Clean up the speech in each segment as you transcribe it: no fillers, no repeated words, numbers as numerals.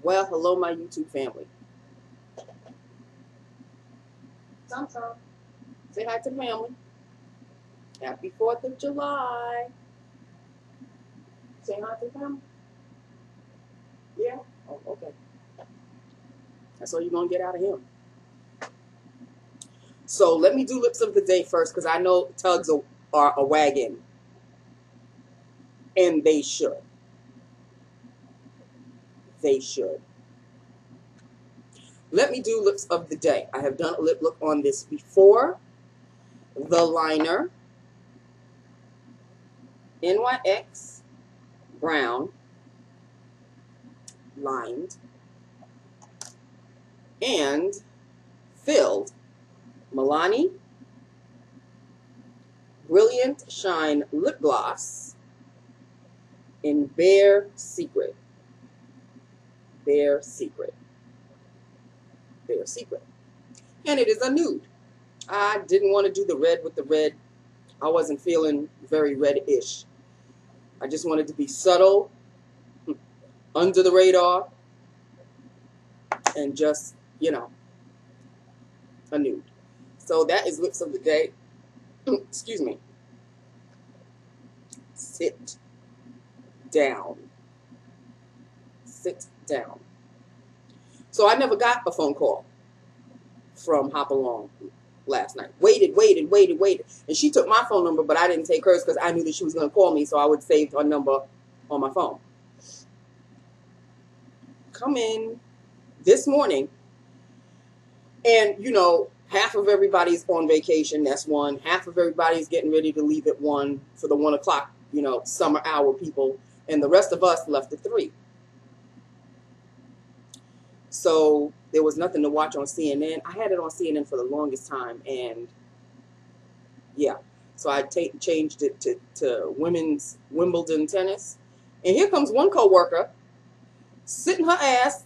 Well, hello, my YouTube family. Tom. Say hi to the family. Happy 4th of July. Say hi to the family. Yeah? Oh, okay. That's all you're going to get out of him. So let me do lips of the day first, because I know tugs are a wagon. And they should. They should. Let me do lips of the day. I have done a lip look on this before. The liner. NYX brown. Lined. And filled. Milani Brilliant Shine Lip Gloss in Bare Secret. Bare Secret. Bare Secret. And it is a nude. I didn't want to do the red with the red. I wasn't feeling very red-ish. I just wanted to be subtle, under the radar, and just, you know, a nude. So that is lips of the day. Excuse me. Sit down. Sit down. So I never got a phone call from Hopalong last night. Waited. And she took my phone number, but I didn't take hers because I knew that she was going to call me, so I would save her number on my phone. Come in this morning, and, you know, half of everybody's on vacation. That's one. Half of everybody's getting ready to leave at 1 for the 1 o'clock, you know, summer hour people. And the rest of us left at 3. So there was nothing to watch on CNN. I had it on CNN for the longest time. And, yeah. So I changed it to women's Wimbledon tennis. And here comes one coworker sitting her ass.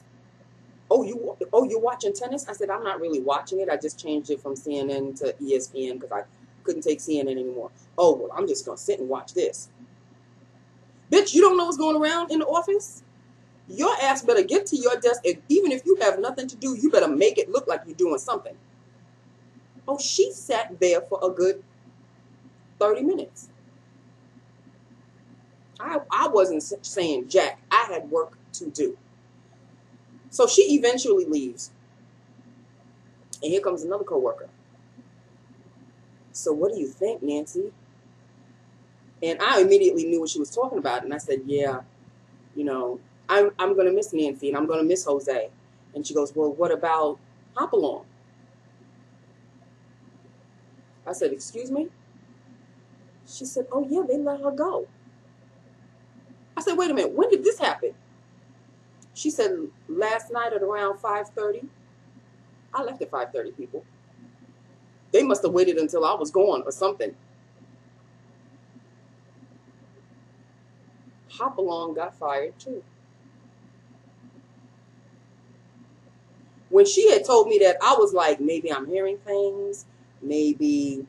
Oh, you're watching tennis? I said, I'm not really watching it. I just changed it from CNN to ESPN because I couldn't take CNN anymore. Oh, well, I'm just going to sit and watch this. Bitch, you don't know what's going around in the office? Your ass better get to your desk, and even if you have nothing to do, you better make it look like you're doing something. Oh, she sat there for a good 30 minutes. I wasn't saying jack. I had work to do. So she eventually leaves. And here comes another coworker. So what do you think, Nancy? And I immediately knew what she was talking about. And I said, yeah, you know, I'm going to miss Nancy and I'm going to miss Jose. And she goes, well, what about Hopalong? I said, excuse me? She said, oh, yeah, they let her go. I said, wait a minute, when did this happen? She said, last night at around 5:30. I left at 5:30, people. They must have waited until I was gone or something. Hopalong got fired, too. When she had told me that, I was like, maybe I'm hearing things. Maybe,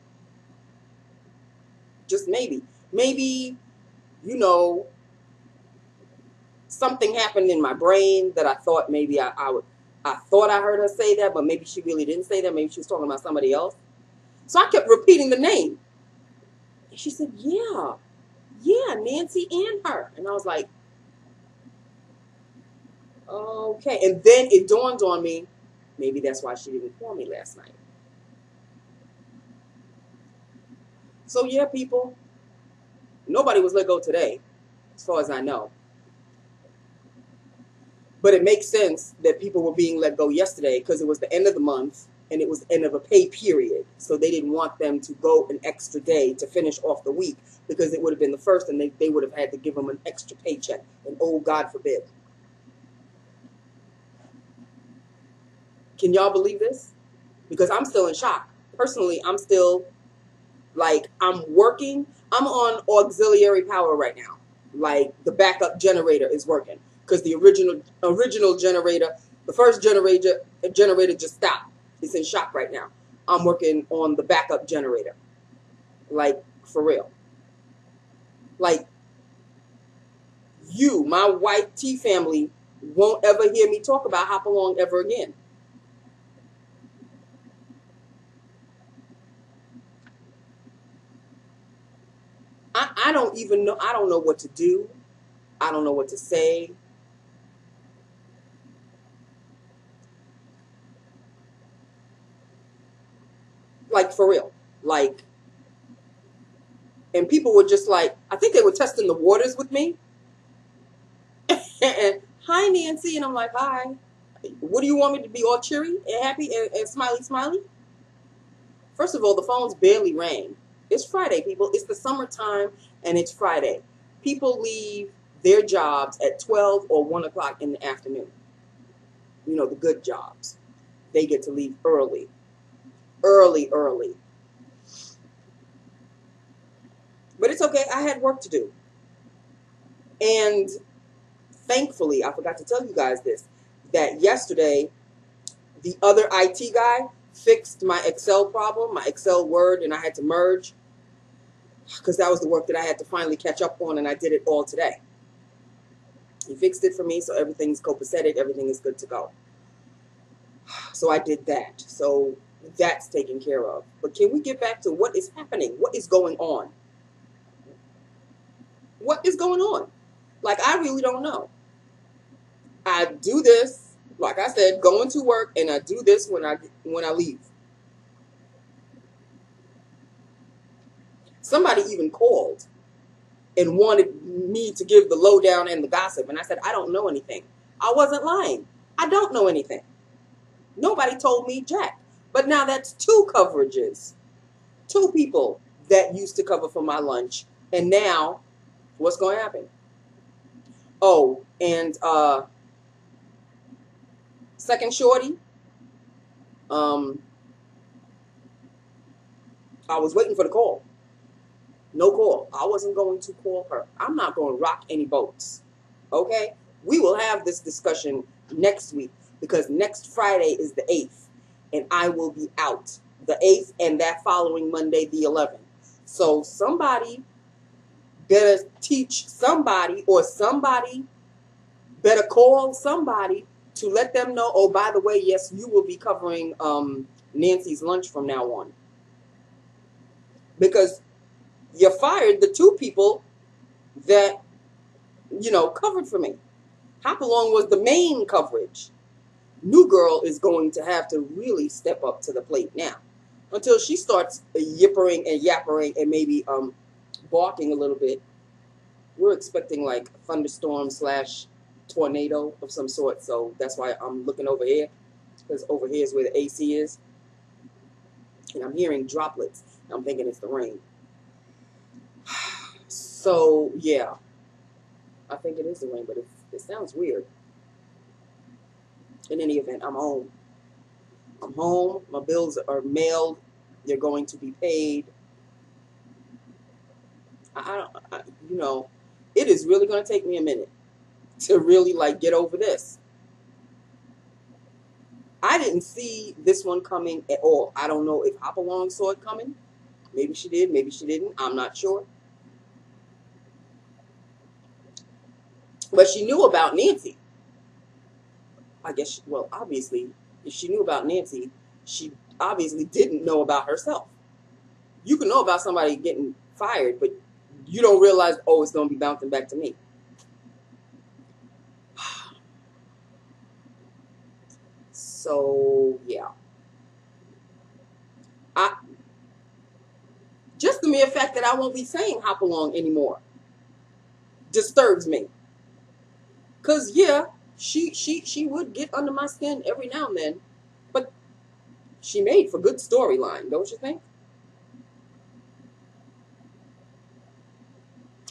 just maybe. Maybe, you know, something happened in my brain that I thought maybe I thought I heard her say that, but maybe she really didn't say that. Maybe she was talking about somebody else. So I kept repeating the name. And she said, yeah, Nancy and her. And I was like, okay. And then it dawned on me, maybe that's why she didn't call me last night. So yeah, people, nobody was let go today, as far as I know. But it makes sense that people were being let go yesterday because it was the end of the month and it was the end of a pay period. So they didn't want them to go an extra day to finish off the week because it would have been the first and they would have had to give them an extra paycheck. And oh, God forbid. Can y'all believe this? Because I'm still in shock. Personally, I'm still, like, I'm working. I'm on auxiliary power right now. Like, the backup generator is working. Because the original generator, the first generator just stopped. It's in shock right now. I'm working on the backup generator. Like, for real. Like, you, my white tea family, won't ever hear me talk about Hopalong ever again. I don't even know. I don't know what to do. I don't know what to say. Like, for real. Like, and people were just like, I think they were testing the waters with me. And hi, Nancy. And I'm like, hi. What do you want me to be, all cheery and happy and smiley, smiley? First of all, the phones barely rang. It's Friday, people. It's the summertime, and it's Friday. People leave their jobs at 12 or 1 o'clock in the afternoon. You know, the good jobs. They get to leave early. Early. But it's okay. I had work to do. And thankfully, I forgot to tell you guys this, that yesterday, the other IT guy fixed my Excel problem, my Excel Word, and I had to merge because that was the work that I had to finally catch up on, and I did it all today. He fixed it for me, so everything's copacetic, everything is good to go. So I did that. So that's taken care of. But can we get back to what is happening? What is going on? What is going on? Like, I really don't know. I do this, like I said, going to work, and I do this when I leave. Somebody even called and wanted me to give the lowdown and the gossip, and I said, I don't know anything. I wasn't lying. I don't know anything. Nobody told me jack. But now that's 2 coverages. 2 people that used to cover for my lunch, and now what's going to happen? Oh, and second shorty, I was waiting for the call. No call. I wasn't going to call her. I'm not going to rock any boats. Okay? We will have this discussion next week because next Friday is the 8th, and I will be out the 8th and that following Monday, the 11th. So somebody better teach somebody, or somebody better call somebody to let them know, oh, by the way, yes, you will be covering Nancy's lunch from now on. Because you fired the 2 people that, you know, covered for me. Hopalong was the main coverage. New girl is going to have to really step up to the plate now. Until she starts yippering and yappering and maybe barking a little bit. We're expecting like a thunderstorm / tornado of some sort. So that's why I'm looking over here. Because over here is where the AC is. And I'm hearing droplets. I'm thinking it's the rain. So, yeah. I think it is the rain, but it sounds weird. In any event, I'm home. I'm home. My bills are mailed. They're going to be paid. You know, it is really going to take me a minute to really, like, get over this. I didn't see this one coming at all. I don't know if Hopalong saw it coming. Maybe she did. Maybe she didn't. I'm not sure. But she knew about Nancy. I guess, well, obviously, if she knew about Nancy, she obviously didn't know about herself. You can know about somebody getting fired, but you don't realize, oh, it's going to be bouncing back to me. So, yeah. Just the mere fact that I won't be saying Hopalong anymore disturbs me. Because, yeah, she would get under my skin every now and then. But she made for good storyline, don't you think?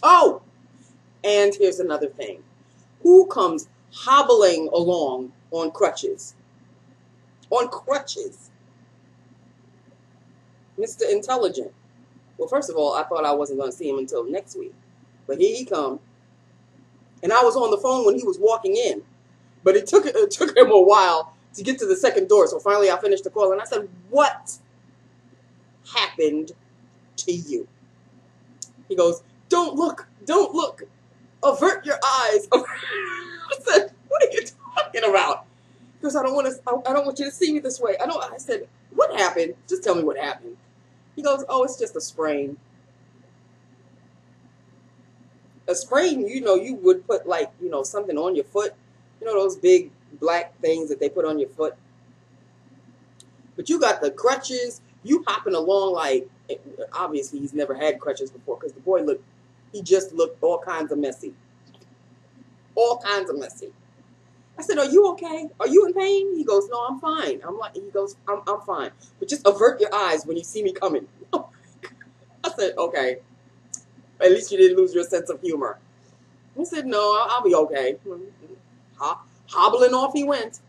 Oh, and here's another thing. Who comes hobbling along on crutches? On crutches. Mr. Intelligent. Well, first of all, I thought I wasn't going to see him until next week. But here he come. And I was on the phone when he was walking in. But it took him a while to get to the second door. So finally I finished the call. And I said, what happened to you? He goes, don't look. Don't look. Avert your eyes. I said, what are you talking about? He goes, I don't want you to see me this way. I said, what happened? Just tell me what happened. He goes, oh, it's just a sprain. A sprain, you would put like, something on your foot. Those big black things that they put on your foot. But you got the crutches. You hopping along like, obviously he's never had crutches before because the boy just looked all kinds of messy. All kinds of messy. I said, are you okay? Are you in pain? He goes, no, I'm fine. He goes, I'm fine. But just avert your eyes when you see me coming. I said, okay. At least you didn't lose your sense of humor. He said, no, I'll be okay. Hobbling off he went.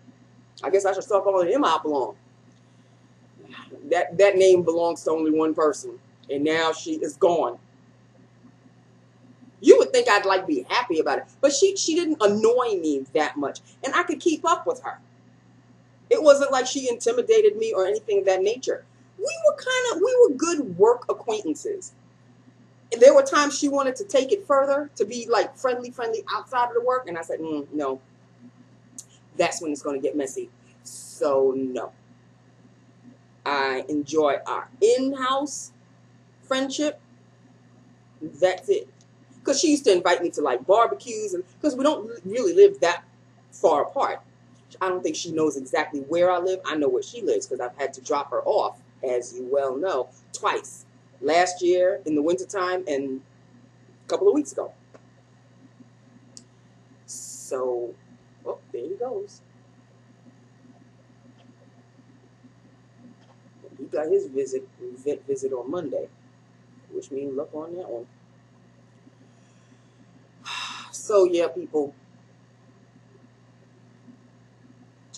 I guess I should start calling him Hopalong. That name belongs to only one person. And now she is gone. You would think I'd like be happy about it. But she didn't annoy me that much. And I could keep up with her. It wasn't like she intimidated me or anything of that nature. We were good work acquaintances. And there were times she wanted to take it further, to be like friendly outside of the work. And I said, no. That's when it's going to get messy. So no. I enjoy our in-house friendship. That's it. Because she used to invite me to like barbecues, and because we don't really live that far apart. I don't think she knows exactly where I live. I know where she lives because I've had to drop her off, as you well know, twice. Last year in the wintertime and a couple of weeks ago. So, oh, there he goes. He got his vet visit on Monday. Wish me luck on that one. So, yeah, people.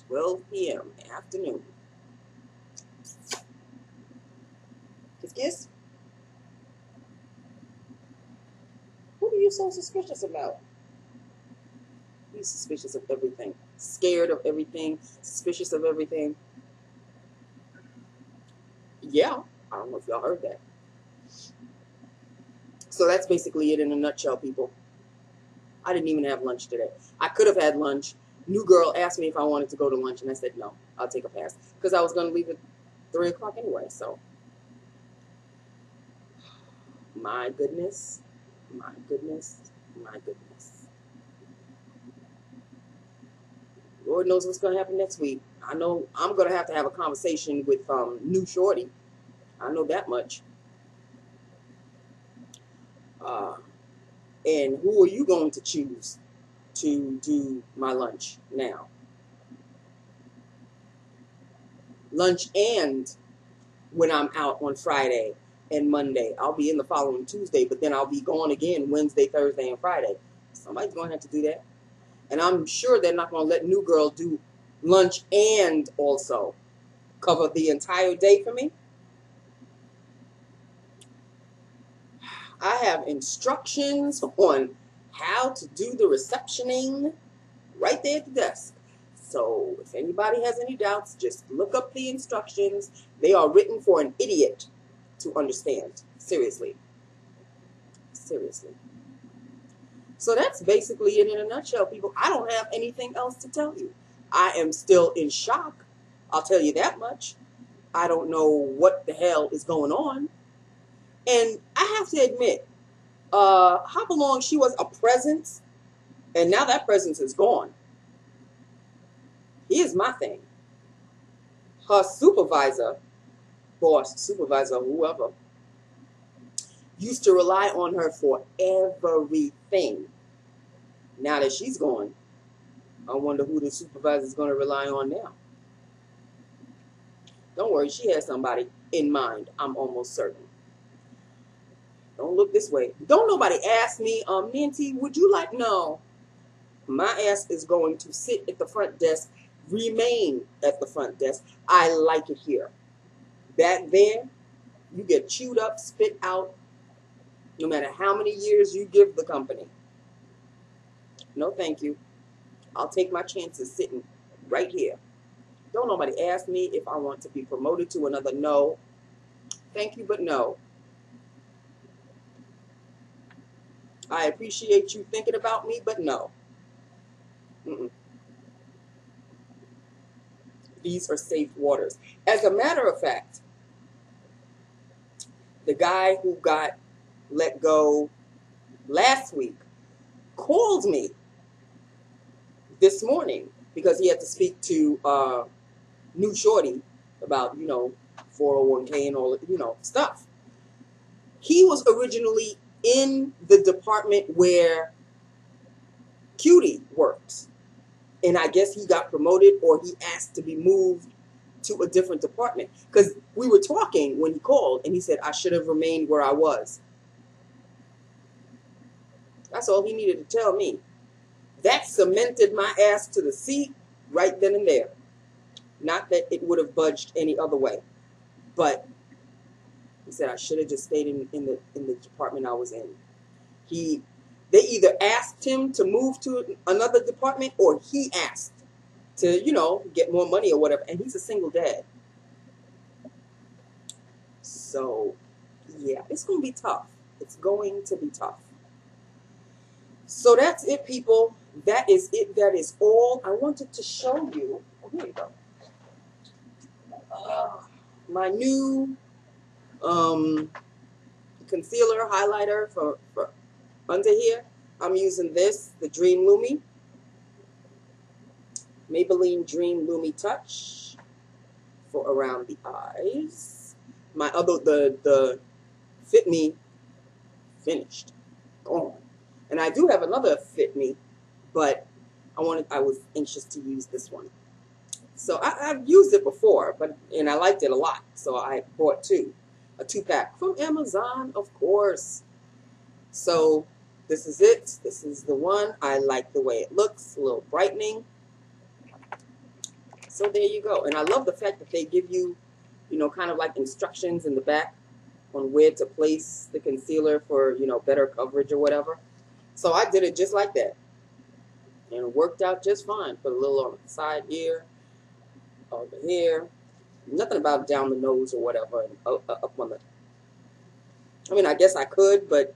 12 p.m. afternoon. Kiss? What are you so suspicious about? He's suspicious of everything. Scared of everything. Suspicious of everything. Yeah. I don't know if y'all heard that. So that's basically it in a nutshell, people. I didn't even have lunch today. I could have had lunch. New girl asked me if I wanted to go to lunch, and I said no. I'll take a pass. Because I was going to leave at 3 o'clock anyway, so. My goodness. My goodness. My goodness. Lord knows what's going to happen next week. I know I'm going to have a conversation with new shorty. I know that much. And who are you going to choose to do my lunch now? Lunch and when I'm out on Friday and Monday. I'll be in the following Tuesday, but then I'll be gone again Wednesday, Thursday, and Friday. Somebody's going to have to do that. And I'm sure they're not going to let new girl do lunch and also cover the entire day for me. I have instructions on how to do the receptioning right there at the desk. So if anybody has any doubts, just look up the instructions. They are written for an idiot to understand. Seriously. Seriously. So that's basically it in a nutshell, people. I don't have anything else to tell you. I am still in shock. I'll tell you that much. I don't know what the hell is going on. And I have to admit, Hopalong, she was a presence, and now that presence is gone. Here's my thing. Her supervisor, boss, supervisor, whoever, used to rely on her for everything. Now that she's gone, I wonder who the supervisor is going to rely on now. Don't worry, she has somebody in mind, I'm almost certain. Don't look this way. Don't nobody ask me, Nancy, would you like, no. My ass is going to sit at the front desk, remain at the front desk. I like it here. Back then, you get chewed up, spit out, no matter how many years you give the company. No, thank you. I'll take my chances sitting right here. Don't nobody ask me if I want to be promoted to another. No. Thank you, but no. I appreciate you thinking about me, but no. Mm-mm. These are safe waters. As a matter of fact, the guy who got let go last week called me this morning because he had to speak to new shorty about, 401k and all, stuff. He was originally in the department where Cutie works. And I guess he got promoted or he asked to be moved to a different department. Because we were talking when he called and he said, I should have remained where I was. That's all he needed to tell me. That cemented my ass to the seat right then and there. Not that it would have budged any other way. But he said I should have just stayed in the department I was in. They either asked him to move to another department or he asked to, get more money or whatever. And he's a single dad. So, yeah, it's going to be tough. It's going to be tough. So that's it, people. That is it. That is all I wanted to show you. Oh, here you go. My new concealer highlighter for under here. I'm using this, the Dream Lumi. Maybelline Dream Lumi Touch for around the eyes. My other, the Fit Me finished. Gone. And I do have another Fit Me, but I was anxious to use this one. So I've used it before, and I liked it a lot. So I bought two. A 2-pack from Amazon, of course. So this is it. This is the one. I like the way it looks. A little brightening. So there you go. And I love the fact that they give you, kind of like instructions in the back on where to place the concealer for, better coverage or whatever. So I did it just like that. And it worked out just fine. Put a little on the side here, over here. Nothing about down the nose or whatever. And up on the... I mean, I guess I could, but it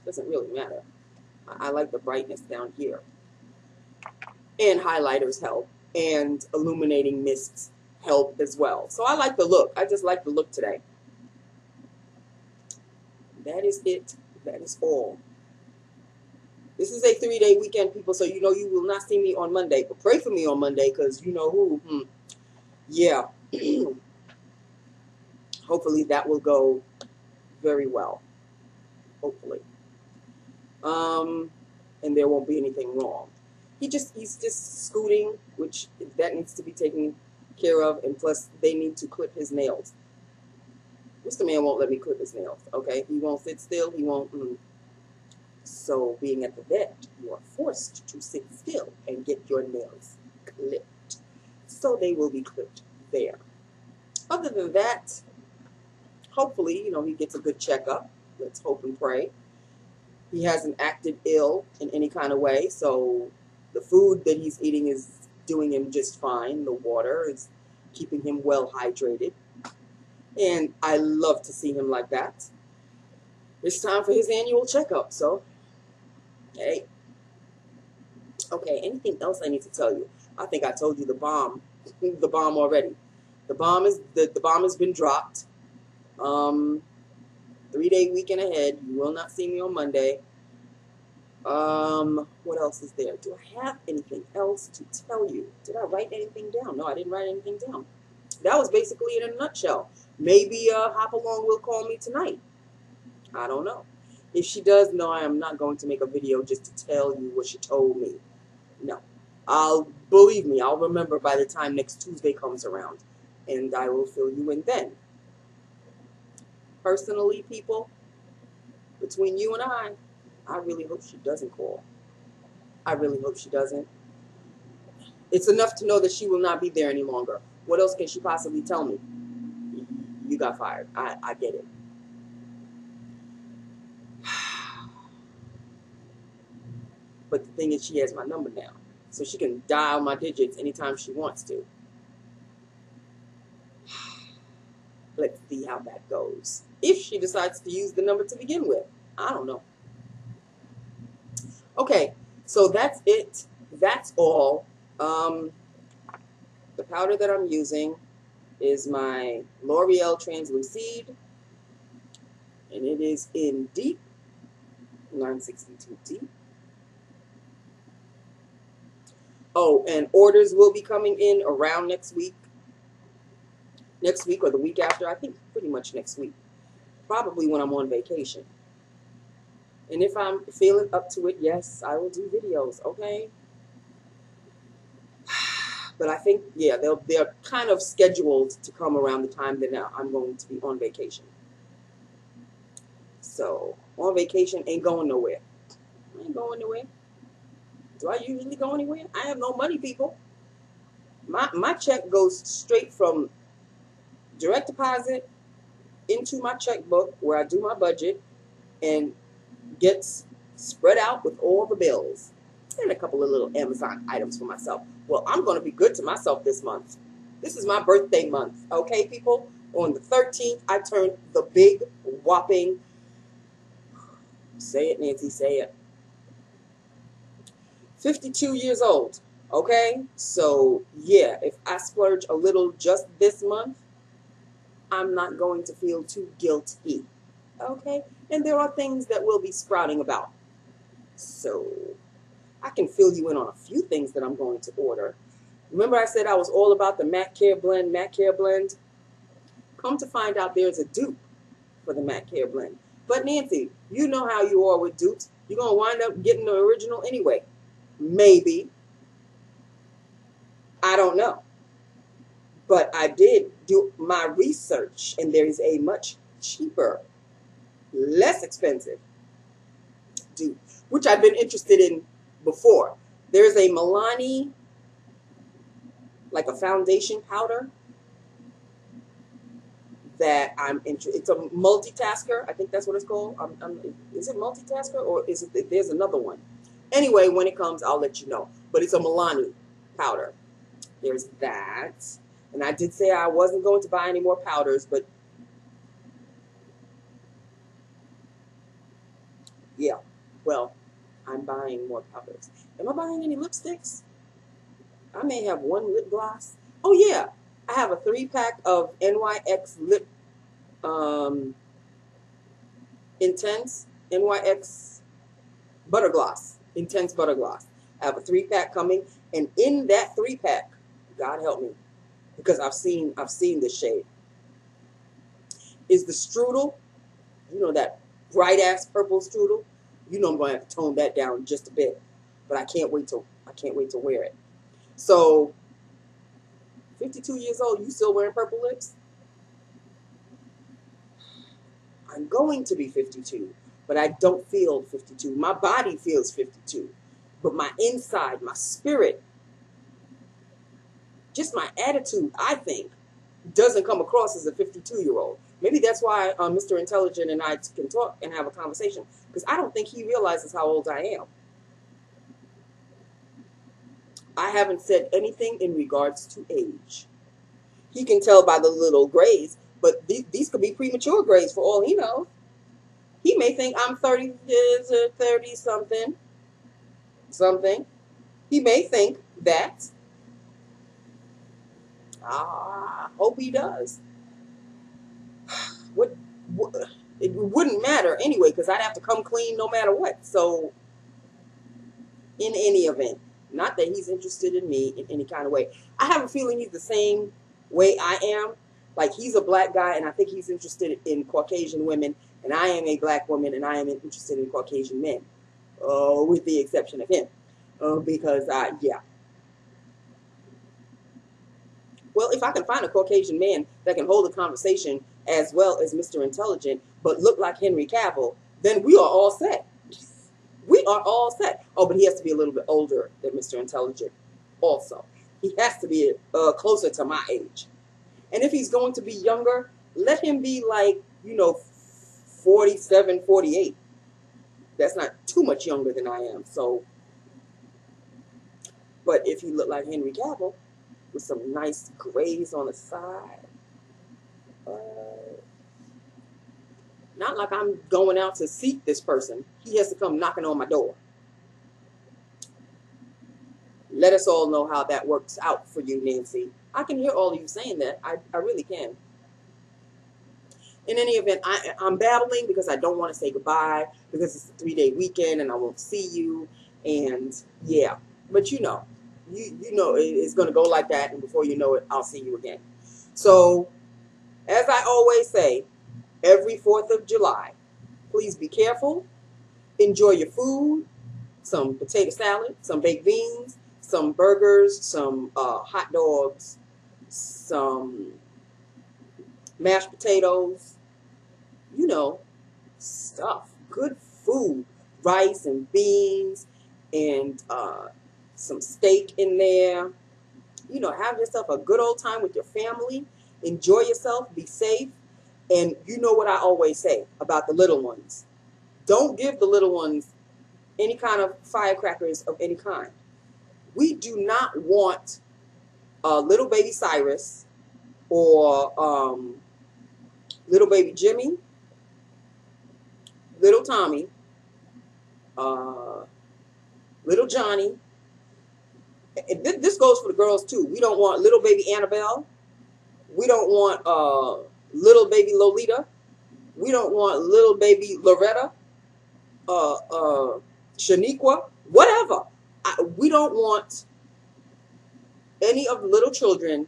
doesn't really matter. I like the brightness down here. And highlighters help. And illuminating mists help as well. So I like the look. I just like the look today. That is it. That is all. This is a 3-day weekend, people, so you will not see me on Monday. But pray for me on Monday, because you know who. Yeah. Hopefully that will go very well. Hopefully. And there won't be anything wrong. He's just scooting, which that needs to be taken care of, and plus they need to clip his nails. Mr. Man won't let me clip his nails, okay? He won't sit still, he won't... So, being at the vet, you are forced to sit still and get your nails clipped. So they will be clipped there. Other than that, hopefully, he gets a good checkup. Let's hope and pray. He hasn't acted ill in any kind of way, so the food that he's eating is doing him just fine. The water is keeping him well hydrated. And I love to see him like that. It's time for his annual checkup, so, hey. Okay, anything else I need to tell you? I think I told you the bomb already. The bomb has been dropped. 3-day weekend ahead. You will not see me on Monday. What else is there? Do I have anything else to tell you? Did I write anything down? No, I didn't write anything down. That was basically it in a nutshell. Maybe Hop Along will call me tonight. I don't know. If she does, no, I am not going to make a video just to tell you what she told me. No. Believe me, I'll remember by the time next Tuesday comes around. And I will fill you in then. Personally, people, between you and I really hope she doesn't call. I really hope she doesn't. It's enough to know that she will not be there any longer. What else can she possibly tell me? You got fired. I get it. But the thing is, she has my number now. So she can dial my digits anytime she wants to. Let's see how that goes. If she decides to use the number to begin with. I don't know. Okay, so that's it. That's all. The powder that I'm using is my L'Oreal Translucide, and it is in Deep 962 Deep. Oh, and orders will be coming in around next week or the week after. I think pretty much next week, probably when I'm on vacation. And if I'm feeling up to it, yes, I will do videos, okay? But I think, yeah, they're kind of scheduled to come around the time that I'm going to be on vacation. So, on vacation ain't going nowhere. I ain't going nowhere. Do I usually go anywhere? I have no money, people. My check goes straight from direct deposit into my checkbook where I do my budget and gets spread out with all the bills and a couple of little Amazon items for myself. Well, I'm going to be good to myself this month. This is my birthday month, okay, people? On the 13th, I turned the big whopping, say it, Nancy, say it, 52 years old, okay? So, yeah, if I splurge a little just this month, I'm not going to feel too guilty, okay? And there are things that will be sprouting about. So, I can fill you in on a few things that I'm going to order. Remember I said I was all about the Mac Care Blend? Come to find out there's a dupe for the Mac Care Blend. But Nancy, you know how you are with dupes. You're going to wind up getting the original anyway. Maybe. I don't know. But I did do my research, and there is a much cheaper, less expensive dupe, which I've been interested in before. There's a Milani, like a foundation powder, that I'm interested. It's a multitasker. I think that's what it's called. Is it multitasker or is it? There's another one. Anyway, when it comes, I'll let you know. But it's a Milani powder. There's that. And I did say I wasn't going to buy any more powders, but yeah, well, I'm buying more powders. Am I buying any lipsticks? I may have one lip gloss. Oh, yeah. I have a 3-pack of NYX Lip Intense NYX Butter Gloss. Intense Butter Gloss. I have a 3-pack coming. And in that 3-pack, God help me, because I've seen this shade, is the strudel. You know, that bright ass purple strudel. You know I'm going to have to tone that down just a bit, but I can't wait to wear it. So, 52 years old, you still wearing purple lips? I'm going to be 52, but I don't feel 52. My body feels 52, but my inside, my spirit, just my attitude, I think, doesn't come across as a 52-year-old. Maybe that's why Mr. Intelligent and I can talk and have a conversation, because I don't think he realizes how old I am. I haven't said anything in regards to age. He can tell by the little grays, but these could be premature grays for all he knows. He may think I'm 30 years or 30-something. He may think that. I hope he does. What it wouldn't matter anyway, because I'd have to come clean no matter what. So, in any event, not that he's interested in me in any kind of way. I have a feeling he's the same way I am. Like, he's a black guy, and I think he's interested in Caucasian women, and I am a black woman, and I am interested in Caucasian men, with the exception of him, because, yeah. Well, if I can find a Caucasian man that can hold a conversation as well as Mr. Intelligent, but look like Henry Cavill, then we are all set. We are all set. Oh, but he has to be a little bit older than Mr. Intelligent also. He has to be closer to my age. And if he's going to be younger, let him be like, 47, 48. That's not too much younger than I am. So, but if he looked like Henry Cavill, with some nice grays on the side, not like I'm going out to seek this person. He has to come knocking on my door. Let us all know how that works out for you, Nancy. I can hear all of you saying that. I really can. In any event, I'm battling because I don't want to say goodbye because it's a 3-day weekend and I won't see you. And yeah, but you know it's going to go like that. And before you know it, I'll see you again. So as I always say, every 4th of July, please be careful. Enjoy your food, some potato salad, some baked beans, some burgers, some hot dogs, some mashed potatoes, you know, stuff, good food, rice and beans and some steak in there. You know, have yourself a good old time with your family. Enjoy yourself, be safe. And you know what I always say about the little ones. Don't give the little ones any kind of firecrackers of any kind. We do not want little baby Cyrus or little baby Jimmy, little Tommy, little Johnny. And this goes for the girls too. We don't want little baby Annabelle. We don't want little baby Lolita. We don't want little baby Loretta, Shaniqua, whatever. We don't want any of the little children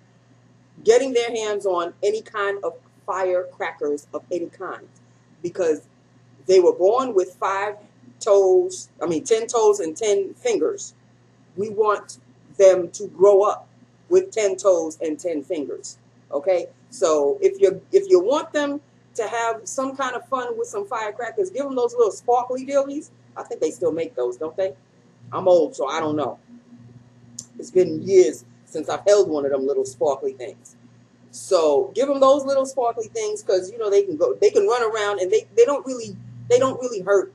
getting their hands on any kind of firecrackers of any kind, because they were born with 10 toes and 10 fingers. We want them to grow up with 10 toes and 10 fingers. Okay? So if you want them to have some kind of fun with some firecrackers, give them those little sparkly dealies. I think they still make those, don't they? I'm old, so I don't know. It's been years since I've held one of them little sparkly things. So give them those little sparkly things, because you know they can run around, and they don't really hurt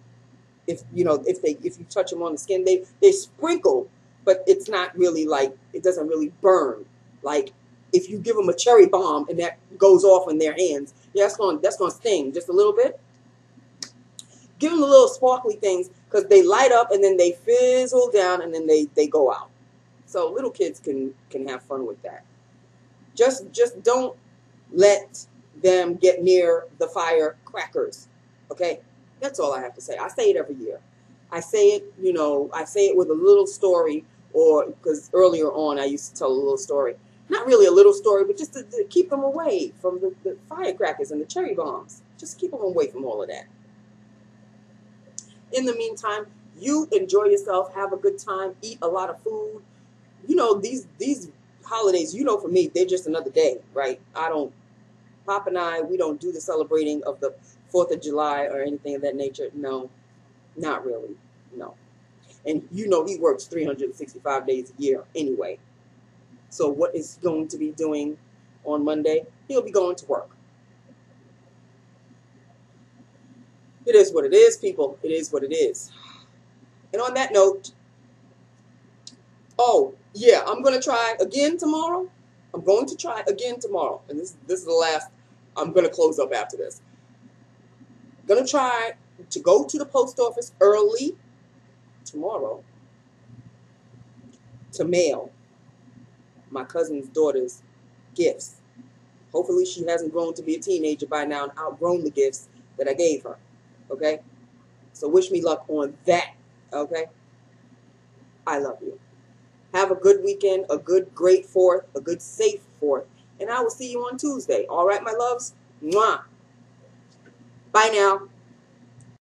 if you touch them on the skin. They sprinkle, but it's not really like, it doesn't really burn like if you give them a cherry bomb and that goes off in their hands. Yeah, that's gonna sting just a little bit. Give them the little sparkly things, because they light up and then they fizzle down and then they go out. So little kids can have fun with that. Just don't let them get near the firecrackers. Okay? That's all I have to say. I say it every year. I say it, I say it with a little story, or because earlier on I used to tell a little story. Not really a little story, but just to keep them away from the firecrackers and the cherry bombs. Just keep them away from all of that. In the meantime, you enjoy yourself, have a good time, eat a lot of food. These holidays, for me, they're just another day, right? Pop and I, we don't do the celebrating of the 4th of July or anything of that nature. No, not really, no. And he works 365 days a year anyway. So what is he going to be doing on Monday? He'll be going to work. It is what it is, people. It is what it is. And on that note, oh, yeah, I'm going to try again tomorrow. I'm going to try again tomorrow. And this is the last. I'm going to close up after this. I'm going to try to go to the post office early tomorrow to mail my cousin's daughter's gifts. Hopefully she hasn't grown to be a teenager by now and outgrown the gifts that I gave her. Okay? So wish me luck on that. Okay? I love you. Have a good weekend, a good, great 4th, a good, safe 4th. And I will see you on Tuesday. All right, my loves? Mwah. Bye now.